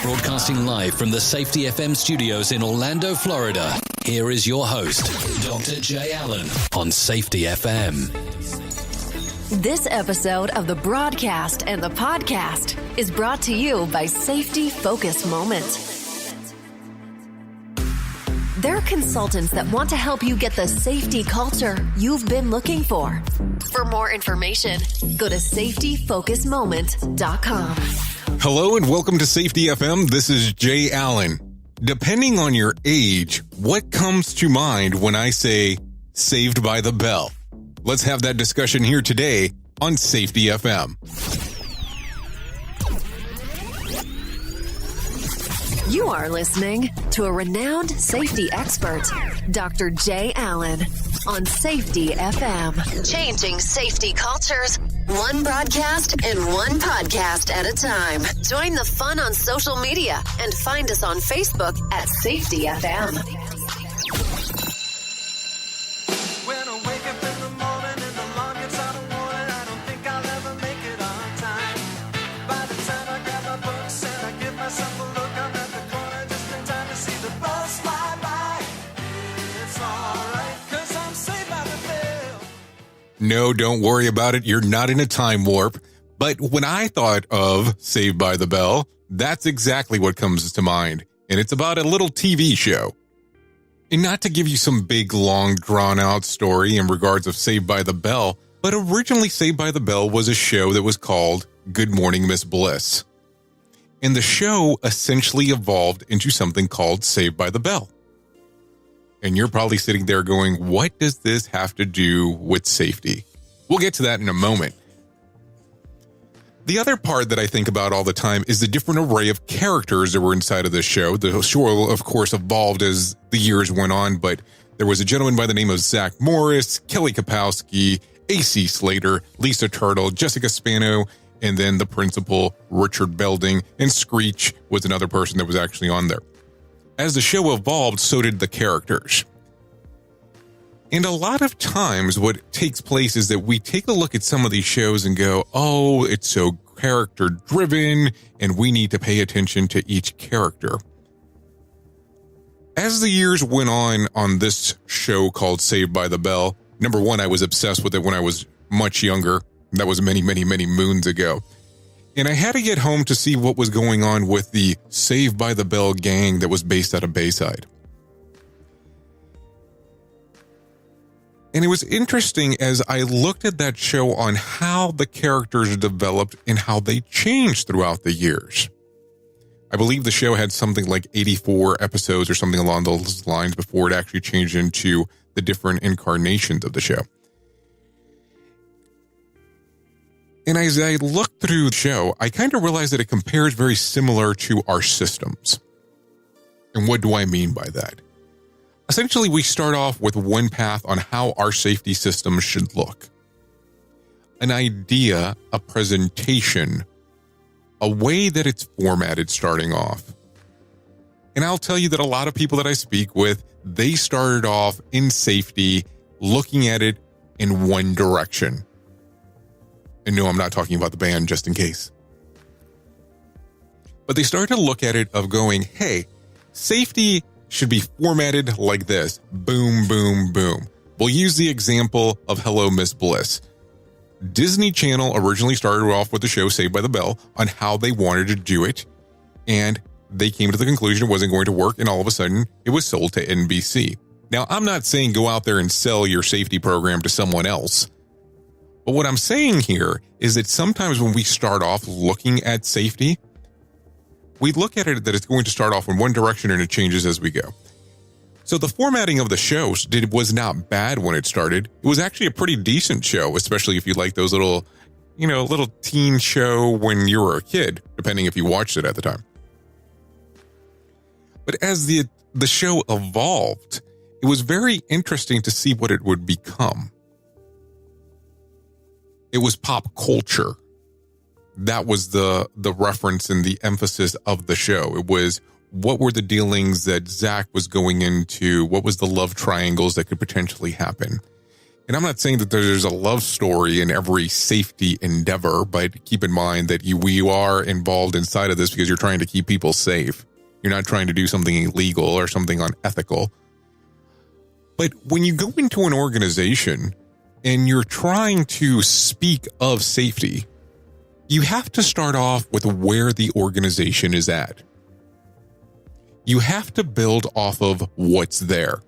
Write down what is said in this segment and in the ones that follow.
Broadcasting live from the Safety FM studios in Orlando, Florida. Here is your host, Dr. Jay Allen on Safety FM. This episode of the broadcast and the podcast is brought to you by Safety Focus Moment. They're consultants that want to help you get the safety culture you've been looking for. For more information, go to safetyfocusmoment.com. Hello and welcome to Safety FM. This is Jay Allen. Depending on your age, what comes to mind when I say Saved by the Bell? Let's have that discussion here today on Safety FM. You are listening to a renowned safety expert, Dr. Jay Allen, on Safety FM. Changing safety cultures, one broadcast and one podcast at a time. Join the fun on social media and find us on Facebook at Safety FM. No, don't worry about it. You're not in a time warp. But when I thought of Saved by the Bell, that's exactly what comes to mind. And it's about a little TV show. And not to give you some big, long, drawn-out story in regards of Saved by the Bell, but originally Saved by the Bell was a show that was called Good Morning, Miss Bliss. And the show essentially evolved into something called Saved by the Bell. And you're probably sitting there going, what does this have to do with safety? We'll get to that in a moment. The other part that I think about all the time is the different array of characters that were inside of this show. The show, of course, evolved as the years went on, but there was a gentleman by the name of Zach Morris, Kelly Kapowski, AC Slater, Lisa Turtle, Jessica Spano, and then the principal, Richard Belding, and Screech was another person that was actually on there. As the show evolved, so did the characters. And a lot of times what takes place is that we take a look at some of these shows and go, oh, it's so character driven and we need to pay attention to each character. As the years went on this show called Saved by the Bell, number one, I was obsessed with it when I was much younger. That was many, many, many moons ago. And I had to get home to see what was going on with the Saved by the Bell gang that was based out of Bayside. And it was interesting as I looked at that show on how the characters developed and how they changed throughout the years. I believe the show had something like 84 episodes or something along those lines before it actually changed into the different incarnations of the show. And as I looked through the show, I kind of realized that it compares very similar to our systems. And what do I mean by that? Essentially, we start off with one path on how our safety system should look. An idea, a presentation, a way that it's formatted starting off. And I'll tell you that a lot of people that I speak with, they started off in safety, looking at it in one direction. And no, I'm not talking about the band, just in case. But they started to look at it of going, hey, safety should be formatted like this. Boom, boom, boom. We'll use the example of Hello, Miss Bliss. Disney Channel originally started off with the show Saved by the Bell on how they wanted to do it. And they came to the conclusion it wasn't going to work. And all of a sudden, it was sold to NBC. Now, I'm not saying go out there and sell your safety program to someone else. But what I'm saying here is that sometimes when we start off looking at safety, we look at it that it's going to start off in one direction and it changes as we go. So the formatting of the show was not bad when it started. It was actually a pretty decent show, especially if you like those little teen show when you were a kid, depending if you watched it at the time. But as the show evolved, it was very interesting to see what it would become. It was pop culture. That was the reference and the emphasis of the show. It was what were the dealings that Zach was going into? What was the love triangles that could potentially happen? And I'm not saying that there's a love story in every safety endeavor, but keep in mind that we are involved inside of this because you're trying to keep people safe. You're not trying to do something illegal or something unethical. But when you go into an organization and you're trying to speak of safety, you have to start off with where the organization is at. You have to build off of what's there.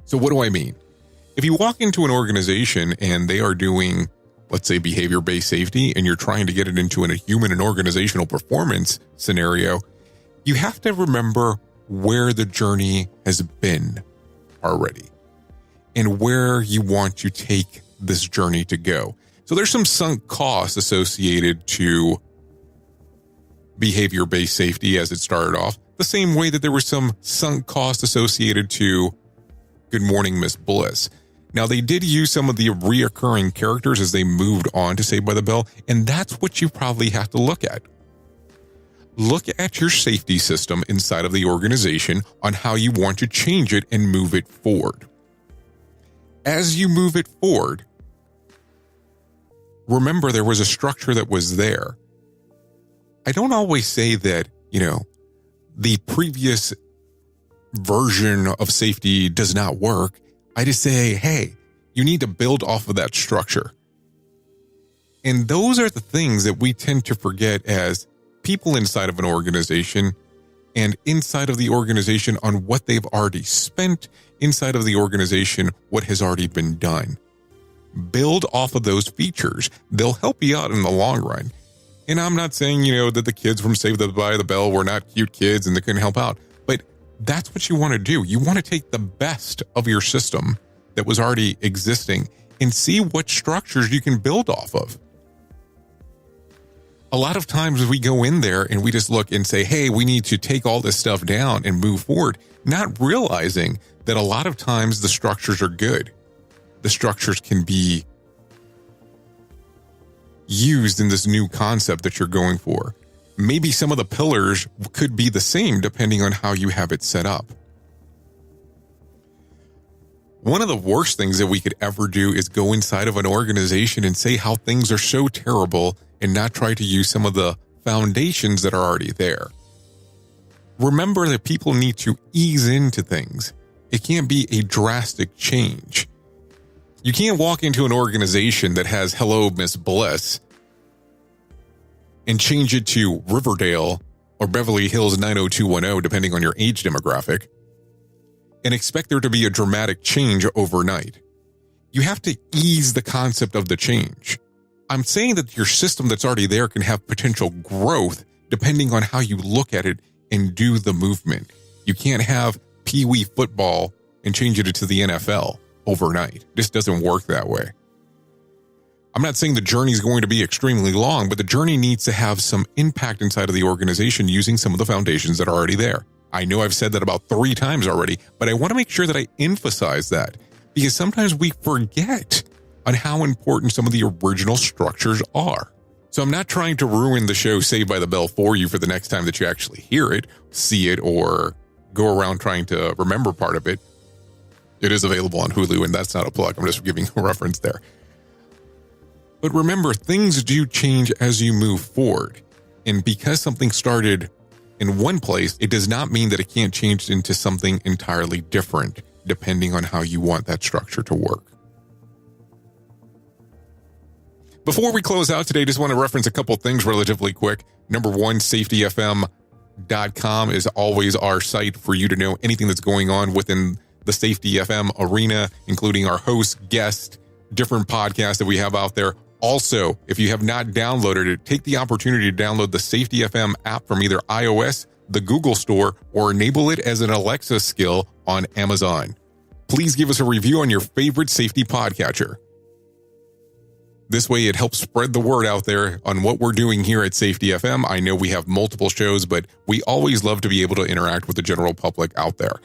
So what do I mean? If you walk into an organization and they are doing, let's say, behavior-based safety, and you're trying to get it into a human and organizational performance scenario, you have to remember where the journey has been already and where you want to take this journey to go. So there's some sunk costs associated to behavior-based safety as it started off, the same way that there was some sunk cost associated to Good Morning, Miss Bliss. Now, they did use some of the reoccurring characters as they moved on to Saved by the Bell, and that's what you probably have to look at. Look at your safety system inside of the organization on how you want to change it and move it forward. As you move it forward, remember there was a structure that was there. I don't always say that, the previous version of safety does not work. I just say, hey, you need to build off of that structure. And those are the things that we tend to forget as people inside of an organization and inside of the organization on what they've already spent, inside of the organization, what has already been done. Build off of those features. They'll help you out in the long run. And I'm not saying, that the kids from Saved by the Bell were not cute kids and they couldn't help out, but that's what you want to do. You want to take the best of your system that was already existing and see what structures you can build off of. A lot of times we go in there and we just look and say, hey, we need to take all this stuff down and move forward, not realizing that a lot of times the structures are good. The structures can be used in this new concept that you're going for. Maybe some of the pillars could be the same depending on how you have it set up. One of the worst things that we could ever do is go inside of an organization and say how things are so terrible and not try to use some of the foundations that are already there. Remember that people need to ease into things. It can't be a drastic change. You can't walk into an organization that has Hello, Miss Bliss and change it to Riverdale or Beverly Hills 90210, depending on your age demographic, and expect there to be a dramatic change overnight. You have to ease the concept of the change. I'm saying that your system that's already there can have potential growth depending on how you look at it and do the movement. You can't have Pee Wee football and change it to the NFL overnight. This doesn't work that way. I'm not saying the journey is going to be extremely long, but the journey needs to have some impact inside of the organization using some of the foundations that are already there. I know I've said that about 3 times already, but I want to make sure that I emphasize that because sometimes we forget on how important some of the original structures are. So I'm not trying to ruin the show Saved by the Bell for you for the next time that you actually hear it, see it, or go around trying to remember part of it. It is available on Hulu, and that's not a plug. I'm just giving a reference there. But remember, things do change as you move forward. And because something started in one place, it does not mean that it can't change into something entirely different, depending on how you want that structure to work. Before we close out today, just want to reference a couple things relatively quick. Number one, safetyfm.com is always our site for you to know anything that's going on within the Safety FM arena, including our hosts, guests, different podcasts that we have out there. Also, if you have not downloaded it, take the opportunity to download the Safety FM app from either iOS, the Google Store, or enable it as an Alexa skill on Amazon. Please give us a review on your favorite safety podcatcher. This way, it helps spread the word out there on what we're doing here at Safety FM. I know we have multiple shows, but we always love to be able to interact with the general public out there.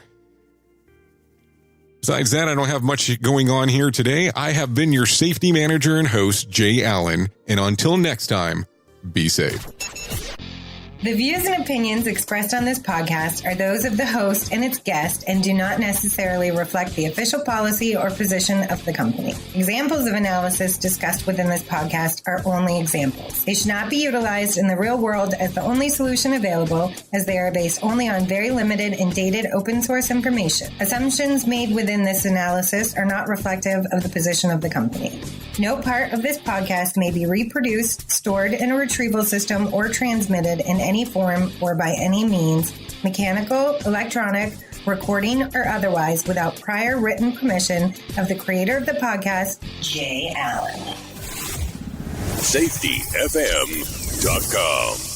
Besides that, I don't have much going on here today. I have been your safety manager and host, Jay Allen, and until next time, be safe. The views and opinions expressed on this podcast are those of the host and its guest and do not necessarily reflect the official policy or position of the company. Examples of analysis discussed within this podcast are only examples. They should not be utilized in the real world as the only solution available, as they are based only on very limited and dated open source information. Assumptions made within this analysis are not reflective of the position of the company. No part of this podcast may be reproduced, stored in a retrieval system, or transmitted in any form or by any means, mechanical, electronic, recording, or otherwise, without prior written permission of the creator of the podcast, Jay Allen. SafetyFM.com